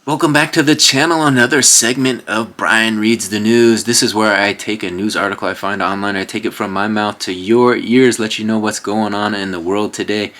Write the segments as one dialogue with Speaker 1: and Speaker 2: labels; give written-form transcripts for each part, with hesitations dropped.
Speaker 1: Welcome back to the channel, another segment of Brian Reads the News. This is where I take a news article I find online, I take it from my mouth to your ears, let you know what's going on in the world today.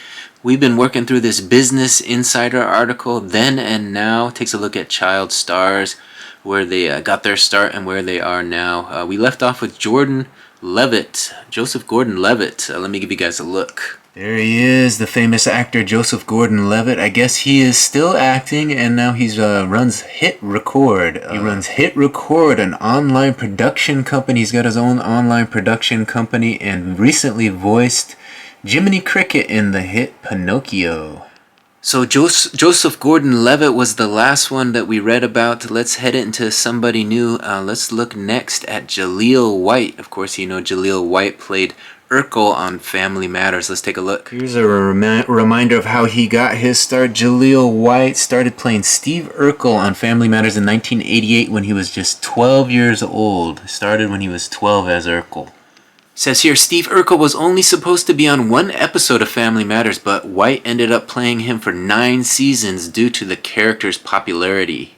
Speaker 1: We've been working through this Business Insider article, Then and Now, takes a look at child stars, where they got their start and where they are now. We left off with Jordan Levitt, Joseph Gordon-Levitt. Let me give you guys a look. There he is, the famous actor Joseph Gordon-Levitt. I guess he is still acting, and now he runs Hit Record. He runs Hit Record, an online production company. He's got his own online production company, and recently voiced Jiminy Cricket in the hit Pinocchio. So Joseph Gordon-Levitt was the last one that we read about. Let's head into somebody new. Let's look next at Jaleel White. Of course, you know Jaleel White played Urkel on Family Matters. Let's take a look. Here's a reminder of how he got his start. Jaleel White started playing Steve Urkel on Family Matters in 1988 when he was just 12 years old. Started when he was 12 as Urkel. Says here, Steve Urkel was only supposed to be on one episode of Family Matters, but White ended up playing him for 9 seasons due to the character's popularity.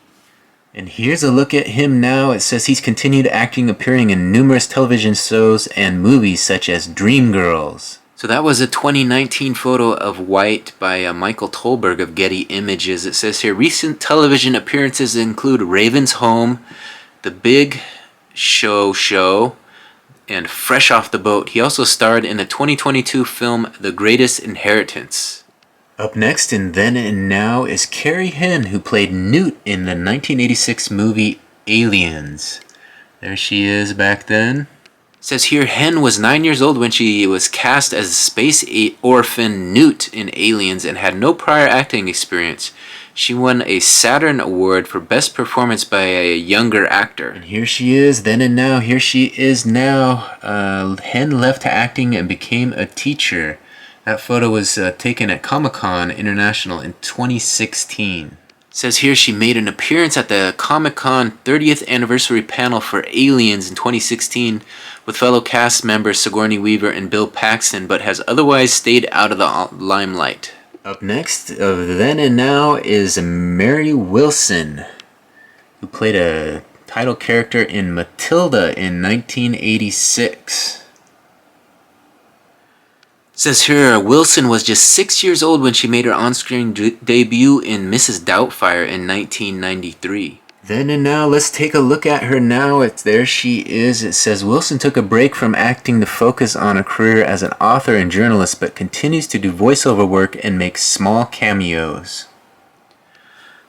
Speaker 1: And here's a look at him now. It says he's continued acting, appearing in numerous television shows and movies such as Dreamgirls. So that was a 2019 photo of White by Michael Tolberg of Getty Images. It says here, recent television appearances include Raven's Home, The Big Show, and Fresh Off the Boat. He also starred in the 2022 film The Greatest Inheritance. Up next in Then and Now is Carrie Henn, who played Newt in the 1986 movie Aliens. There she is back then. It says here, Henn was 9 years old when she was cast as space orphan Newt in Aliens and had no prior acting experience. She won a Saturn Award for Best Performance by a Younger Actor. And here she is, then and now. Here she is now. Henn left acting and became a teacher. That photo was taken at Comic-Con International in 2016. It says here she made an appearance at the Comic-Con 30th anniversary panel for Aliens in 2016 with fellow cast members Sigourney Weaver and Bill Paxton, but has otherwise stayed out of the limelight. Up next of Then and Now is Mary Wilson, who played a title character in Matilda in 1986. It says here, Wilson was just 6 years old when she made her on-screen debut in Mrs. Doubtfire in 1993. Then and Now, let's take a look at her now. There she is. It says Wilson took a break from acting to focus on a career as an author and journalist, but continues to do voiceover work and make small cameos.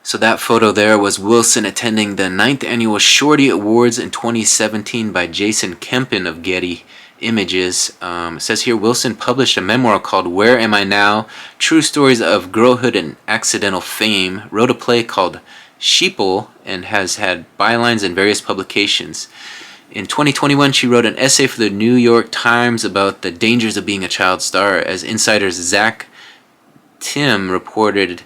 Speaker 1: So that photo there was Wilson attending the 9th Annual Shorty Awards in 2017 by Jason Kempin of Getty Images. It says here, Wilson published a memoir called Where Am I Now? True Stories of Girlhood and Accidental Fame, wrote a play called Sheeple, and has had bylines in various publications. In 2021, she wrote an essay for the New York Times about the dangers of being a child star. As insiders Zach Tim reported,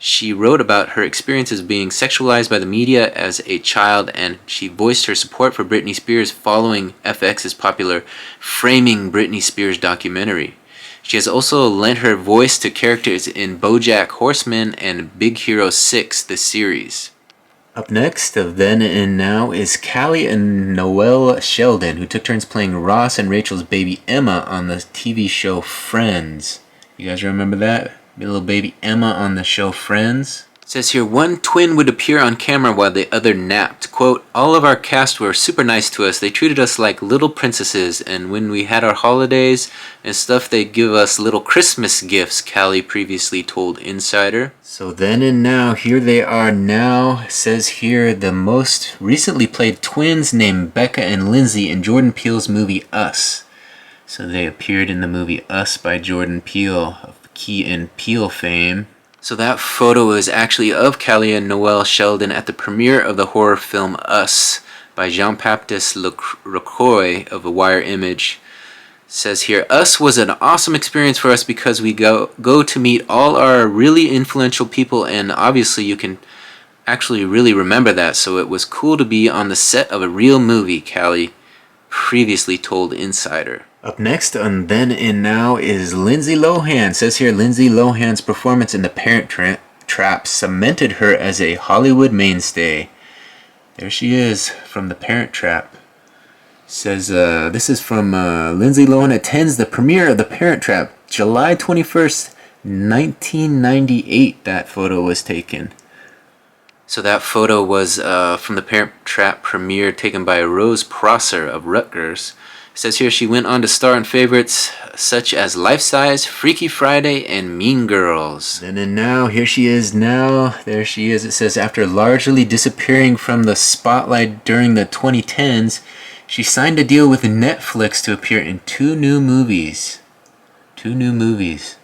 Speaker 1: she wrote about her experiences being sexualized by the media as a child, and she voiced her support for Britney Spears following FX's popular Framing Britney Spears documentary. She has also lent her voice to characters in BoJack Horseman and Big Hero 6, the series. Up next of Then and Now is Callie and Noelle Sheldon, who took turns playing Ross and Rachel's baby Emma on the TV show Friends. You guys remember that? Little baby Emma on the show Friends. It says here, one twin would appear on camera while the other napped. Quote, all of our cast were super nice to us. They treated us like little princesses, and when we had our holidays and stuff, they'd give us little Christmas gifts, Callie previously told Insider. So Then and Now, here they are now. It says here, the most recently played twins named Becca and Lindsay in Jordan Peele's movie Us. So they appeared in the movie Us by Jordan Peele of Key and Peele fame. So that photo is actually of Callie and Noelle Sheldon at the premiere of the horror film Us by Jean-Baptiste Lecroix of A Wire Image. It says here, Us was an awesome experience for us because we go to meet all our really influential people, and obviously you can actually really remember that, so it was cool to be on the set of a real movie, Callie previously told Insider. Up next on Then and Now is Lindsay Lohan. It says here Lindsay Lohan's performance in The Parent Trap cemented her as a Hollywood mainstay. There she is from The Parent Trap. Says this is from Lindsay Lohan attends the premiere of The Parent Trap, July 21st, 1998. That photo was taken. So that photo was from The Parent Trap premiere taken by Rose Prosser of Rutgers. It says here she went on to star in favorites such as Life Size, Freaky Friday, and Mean Girls. And then now, here she is now. There she is. It says after largely disappearing from the spotlight during the 2010s, she signed a deal with Netflix to appear in 2 new movies. 2 new movies.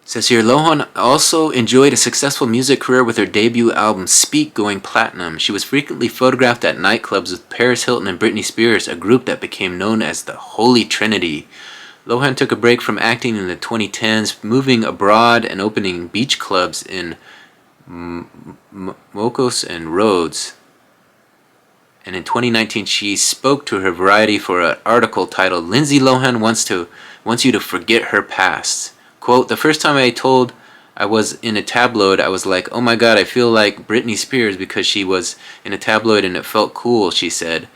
Speaker 1: It says here, Lohan also enjoyed a successful music career with her debut album Speak going platinum. She was frequently photographed at nightclubs with Paris Hilton and Britney Spears, a group that became known as the Holy Trinity. Lohan took a break from acting in the 2010s, moving abroad and opening beach clubs in Mykonos and Rhodes. And in 2019, she spoke to her Variety for an article titled Lindsay Lohan wants you to forget her past. Quote, the first time I told I was in a tabloid, I was like, oh my god, I feel like Britney Spears because she was in a tabloid and it felt cool, she said.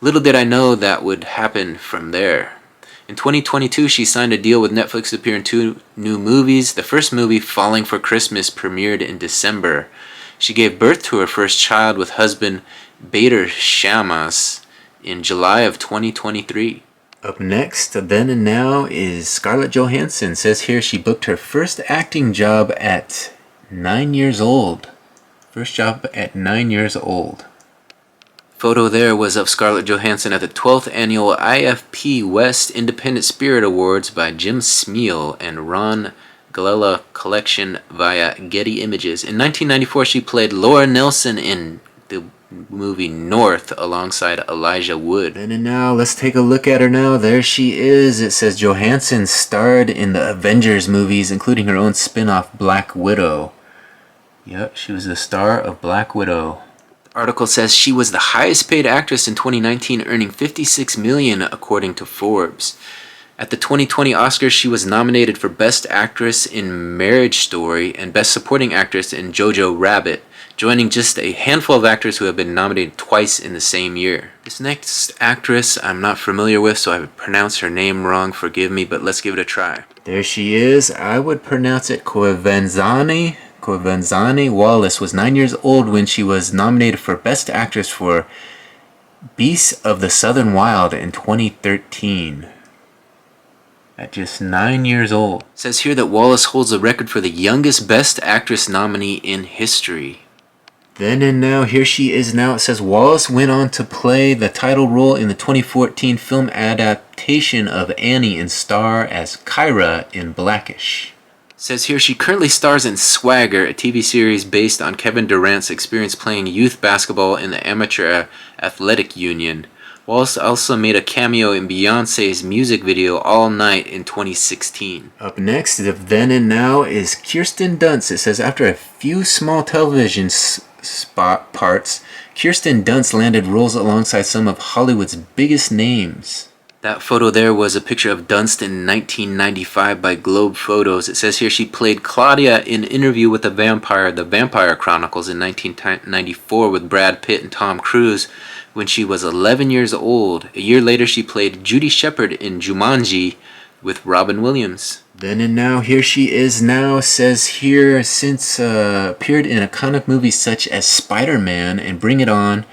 Speaker 1: Little did I know that would happen from there. In 2022, she signed a deal with Netflix to appear in 2 new movies. The first movie, Falling for Christmas, premiered in December. She gave birth to her first child with husband Bader Shammas in July of 2023. Up next, then and now, is Scarlett Johansson. Says here she booked her first acting job at 9 years old. First job at 9 years old. Photo there was of Scarlett Johansson at the 12th annual IFP West Independent Spirit Awards by Jim Smeal and Ron Galella Collection via Getty Images. In 1994, she played Laura Nelson in the movie North alongside Elijah Wood. And now let's take a look at her now. There she is. It says Johansson starred in the Avengers movies, including her own spin-off Black Widow. Yep, she was the star of Black Widow. The article says she was the highest paid actress in 2019, earning $56 million according to Forbes. At the 2020 Oscars, she was nominated for Best Actress in Marriage Story and Best Supporting Actress in Jojo Rabbit, joining just a handful of actors who have been nominated twice in the same year. This next actress I'm not familiar with, so I would pronounce her name wrong, forgive me, but let's give it a try. There she is. I would pronounce it Quivanzani Wallace was 9 years old when she was nominated for Best Actress for Beasts of the Southern Wild in 2013. At just 9 years old. It says here that Wallace holds the record for the youngest Best Actress nominee in history. Then and now, here she is now. It says Wallace went on to play the title role in the 2014 film adaptation of Annie and star as Kyra in Blackish. It says here she currently stars in Swagger, a TV series based on Kevin Durant's experience playing youth basketball in the Amateur Athletic Union. Wallace also made a cameo in Beyonce's music video All Night in 2016. Up next, of then and now, is Kirsten Dunst. It says after a few small television spot parts, Kirsten Dunst landed roles alongside some of Hollywood's biggest names. That photo there was a picture of Dunst in 1995 by Globe Photos. It says here she played Claudia in Interview with the Vampire, The Vampire Chronicles in 1994 with Brad Pitt and Tom Cruise when she was 11 years old. A year later she played Judy Shepard in Jumanji with Robin Williams. Then and now, here she is now. Says here since appeared in iconic movies such as Spider-Man and Bring It On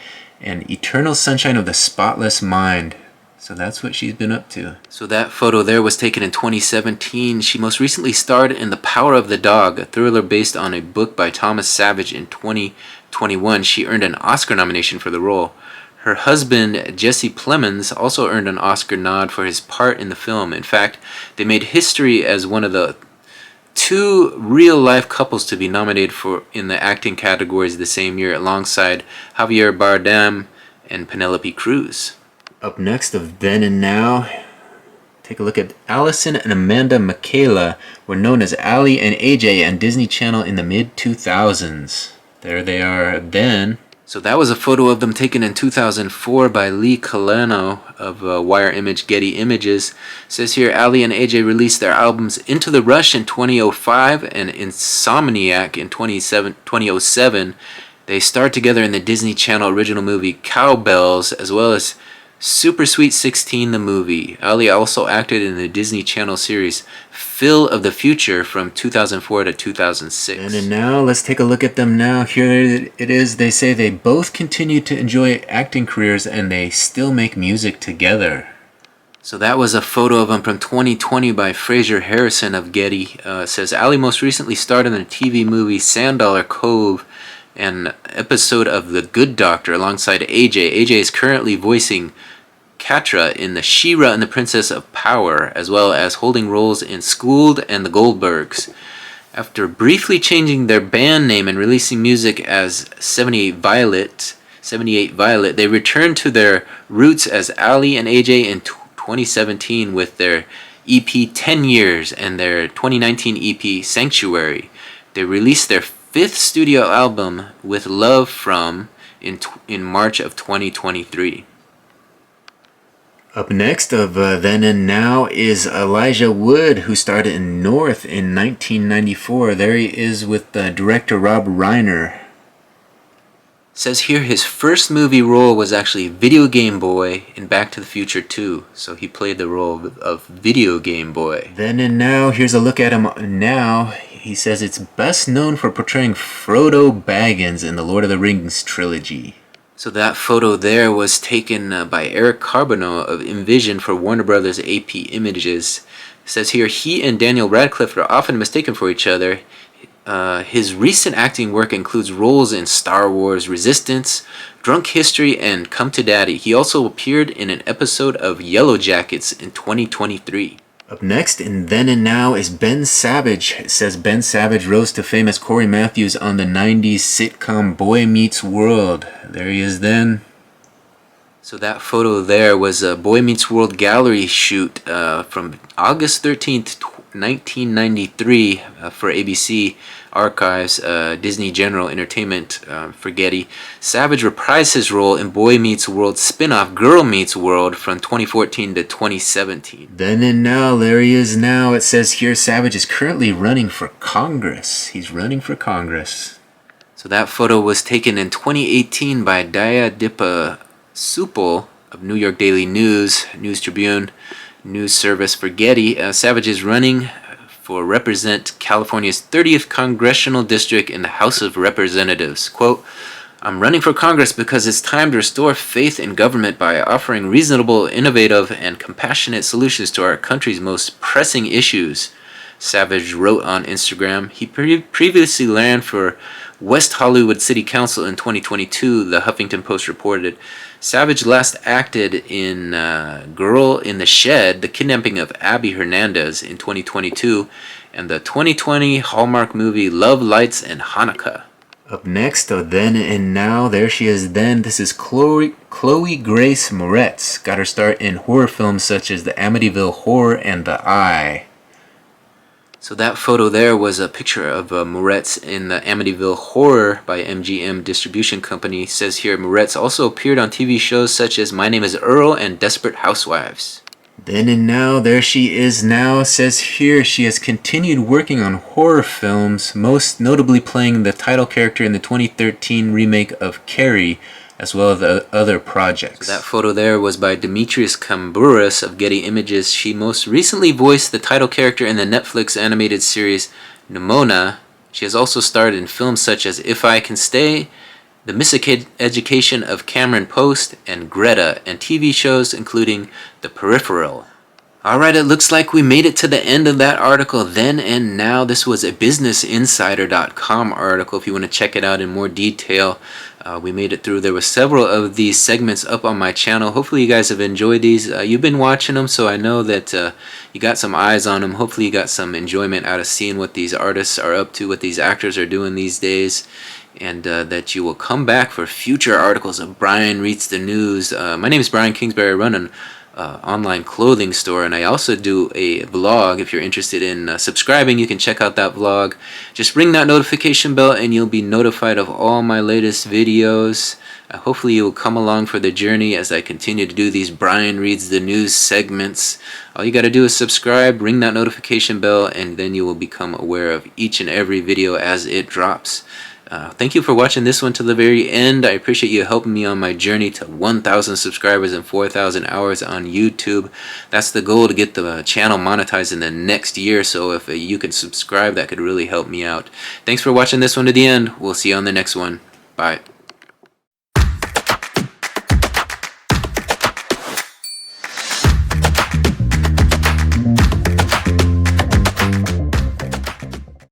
Speaker 1: and Eternal Sunshine of the Spotless Mind. So that's what she's been up to. So that photo there was taken in 2017. She most recently starred in The Power of the Dog, a thriller based on a book by Thomas Savage in 2021. She earned an Oscar nomination for the role. Her husband, Jesse Plemons, also earned an Oscar nod for his part in the film. In fact, they made history as one of the 2 real-life couples to be nominated for in the acting categories the same year, alongside Javier Bardem and Penelope Cruz. Up next of Then and Now, take a look at Allison and Amanda Michaela, were known as Allie and AJ on Disney Channel in the mid-2000s. There they are then. So that was a photo of them taken in 2004 by Lee Colano of Wire Image Getty Images. It says here, Ali and AJ released their albums Into the Rush in 2005 and Insomniac in 2007. They starred together in the Disney Channel original movie Cowbells, as well as Super Sweet 16 the movie. Ali also acted in the Disney Channel series Phil of the Future from 2004 to 2006. And now let's take a look at them now. Here it is. They say they both continue to enjoy acting careers and they still make music together. So that was a photo of them from 2020 by Fraser Harrison of Getty. It says Ali most recently starred in the TV movie Sand Dollar Cove, an episode of The Good Doctor alongside AJ. AJ is currently voicing Catra in the She-Ra and the Princess of Power, as well as holding roles in Schooled and The Goldbergs. After briefly changing their band name and releasing music as 78 Violet, they returned to their roots as Ali and AJ in 2017 with their EP 10 Years and their 2019 EP Sanctuary. They released their fifth studio album With Love From in March of 2023. Up next of Then and Now is Elijah Wood, who starred in North in 1994. There he is with director Rob Reiner. Says here his first movie role was actually Video Game Boy in Back to the Future 2. So he played the role of Video Game Boy. Then and Now, here's a look at him now. He says it's best known for portraying Frodo Baggins in the Lord of the Rings trilogy. So that photo there was taken by Eric Carbonneau of Envision for Warner Brothers AP Images. It says here he and Daniel Radcliffe are often mistaken for each other. His recent acting work includes roles in Star Wars Resistance, Drunk History, and Come to Daddy. He also appeared in an episode of Yellow Jackets in 2023. Up next in Then and Now is Ben Savage. It says Ben Savage rose to fame as Corey Matthews on the 90s sitcom Boy Meets World. There he is then. So that photo there was a Boy Meets World gallery shoot from August 13th, 1993 for ABC Archives, Disney General Entertainment for Getty. Savage reprised his role in Boy Meets World spin-off Girl Meets World from 2014 to 2017. Then and Now, there he is now. It says here Savage is currently running for Congress. He's running for Congress. So that photo was taken in 2018 by Dayadipa Supal of New York Daily News, News Tribune, news service for Getty. Savage is running for represent California's 30th Congressional District in the House of Representatives. Quote, I'm running for Congress because it's time to restore faith in government by offering reasonable, innovative, and compassionate solutions to our country's most pressing issues, Savage wrote on Instagram. He previously ran for West Hollywood City Council in 2022, the Huffington Post reported. Savage last acted in Girl in the Shed, the kidnapping of Abby Hernandez in 2022, and the 2020 Hallmark movie Love, Lights, and Hanukkah. Up next, Then and Now, there she is then. This is Chloe Grace Moretz. Got her start in horror films such as The Amityville Horror and The Eye. So that photo there was a picture of Moretz in the Amityville Horror by MGM Distribution Company. It says here Moretz also appeared on TV shows such as My Name is Earl and Desperate Housewives. Then and Now, there she is now. It says here she has continued working on horror films, most notably playing the title character in the 2013 remake of Carrie, as well as other projects. So that photo there was by Demetrius Kambouris of Getty Images. She most recently voiced the title character in the Netflix animated series Nimona. She has also starred in films such as If I Can Stay, The Miseducation of Cameron Post, and Greta, and TV shows including The Peripheral. Alright, it looks like we made it to the end of that article, Then and Now. This was a BusinessInsider.com article if you want to check it out in more detail. We made it through. There were several of these segments up on my channel. Hopefully you guys have enjoyed these. You've been watching them, so I know that you got some eyes on them. Hopefully you got some enjoyment out of seeing what these artists are up to, what these actors are doing these days, and that you will come back for future articles of Brian Reads the News. My name is Brian Kingsbury. I run an online clothing store, and I also do a vlog. If you're interested in subscribing, you can check out that vlog. Just ring that notification bell and you'll be notified of all my latest videos. Hopefully you'll come along for the journey as I continue to do these Brian Reads the News segments. All you got to do is subscribe, ring that notification bell, and then you will become aware of each and every video as it drops. Thank you for watching this one to the very end. I appreciate you helping me on my journey to 1,000 subscribers and 4,000 hours on YouTube. That's the goal, to get the channel monetized in the next year. So if you can subscribe, that could really help me out. Thanks for watching this one to the end. We'll see you on the next one. Bye.